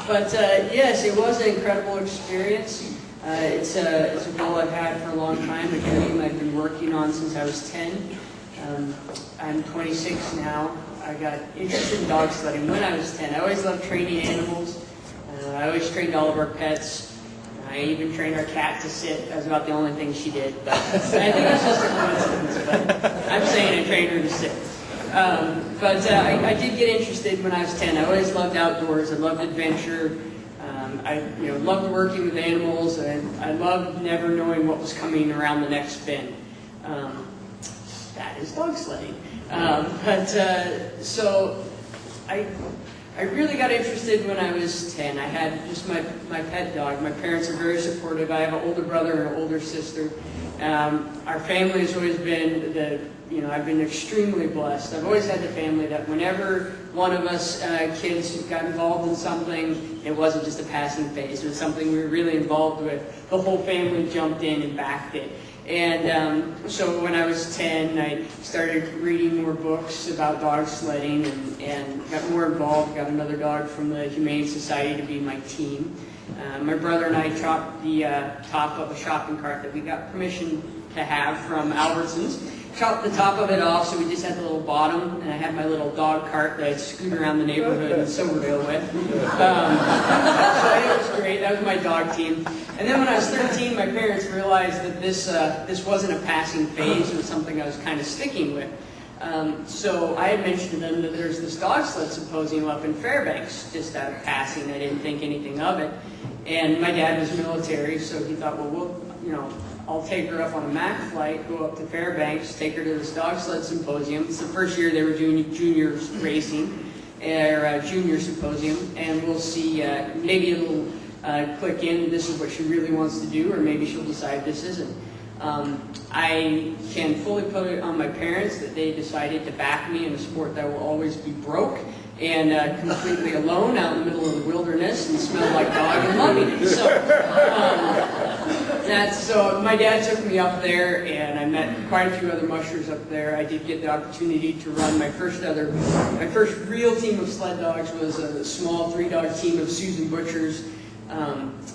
But yes, it was an incredible experience. It's a goal I've had for a long time, a dream I've been working on since I was 10. I'm 26 now. I got interested in dog sledding when I was 10. I always loved training animals. I always trained all of our pets. I even trained our cat to sit. That was about the only thing she did. But I think it was just a coincidence. But I'm saying I trained her to sit. I did get interested when I was 10. I always loved outdoors. I loved adventure. I loved working with animals, and I loved never knowing what was coming around the next bend. That is dog sledding. So I really got interested when I was 10. I had just my pet dog. My parents are very supportive. I have an older brother and an older sister. Our family has always been I've been extremely blessed. I've always had the family that whenever one of us kids got involved in something, it wasn't just a passing phase. It was something we were really involved with. The whole family jumped in and backed it. And so when I was 10, I started reading more books about dog sledding and got more involved. Got another dog from the Humane Society to be my team. My brother and I chopped the top of a shopping cart that we got permission to have from Albertsons. Chopped the top of it off, so we just had the little bottom, and I had my little dog cart that I'd scoot around the neighborhood in Silverville with. So it was great. That was my dog team. And then when I was 13, my parents realized that this wasn't a passing phase. It was something I was kind of sticking with. So I had mentioned to them that there's this dog sled symposium up in Fairbanks, just out of passing. I didn't think anything of it. And my dad was military, so he thought, well, I'll take her up on a MAC flight, go up to Fairbanks, take her to this dog sled symposium. It's the first year they were doing juniors racing, or junior symposium, and we'll see, maybe it'll click in, this is what she really wants to do, or maybe she'll decide this isn't. I can fully put it on my parents that they decided to back me in a sport that will always be broke and completely alone out in the middle of the wilderness and smell like dog and loving it. So my dad took me up there, and I met quite a few other mushers up there. I did get the opportunity to run my first real team of sled dogs was a small 3-dog team of Susan Butcher's.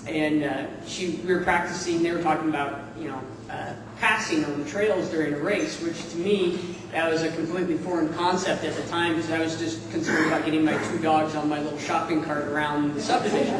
We were practicing. They were talking about passing on the trails during a race, which to me that was a completely foreign concept at the time because I was just concerned about getting my 2 dogs on my little shopping cart around the subdivision.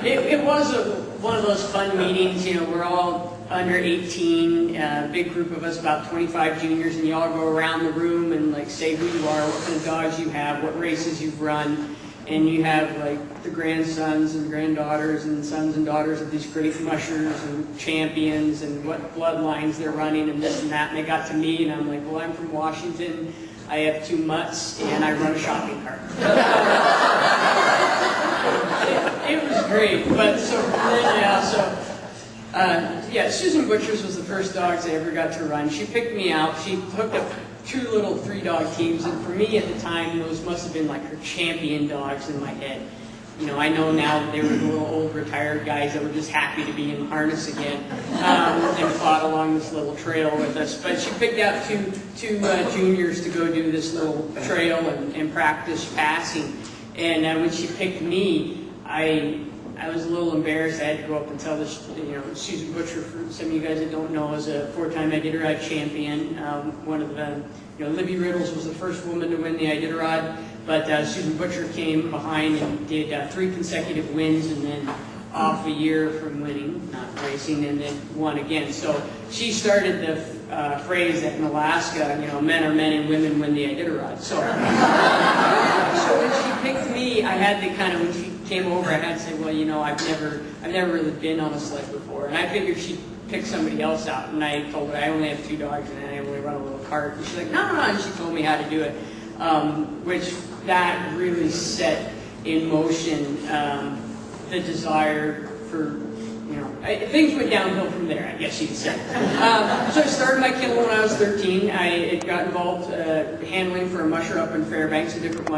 It was one of those fun meetings. We're all under 18, big group of us, about 25 juniors, and you all go around the room and say who you are, what kind of dogs you have, what races you've run. And you have the grandsons and granddaughters and sons and daughters of these great mushers and champions and what bloodlines they're running and this and that. And they got to me, and I'm like, well, I'm from Washington. I have 2 mutts, and I run a shopping cart. It was great. But Susan Butcher's was the first dogs I ever got to run. She picked me out. She hooked up 2 little 3-dog teams, and for me at the time, those must have been her champion dogs in my head. I know now that they were the little old retired guys that were just happy to be in harness again and fought along this little trail with us. But she picked out two juniors to go do this little trail and practice passing. And when she picked me, I was a little embarrassed. I had to go up and tell this, Susan Butcher, for some of you guys that don't know, is a 4-time Iditarod champion. One of the, Libby Riddles was the first woman to win the Iditarod, but Susan Butcher came behind and did 3 consecutive wins and then off a year from winning, not racing, and then won again. So she started the phrase that in Alaska, men are men and women win the Iditarod. So when she picked me, I had to when she came over, I had to say, well, I've never really been on a sled before, and I figured she'd pick somebody else out. And I told her I only have 2 dogs and I only run a little cart. And she's like, no, and she told me how to do it, which that really set in motion the desire for. Things went downhill from there, I guess you could say. So I started my kennel when I was 13. I got involved handling for a musher up in Fairbanks, a different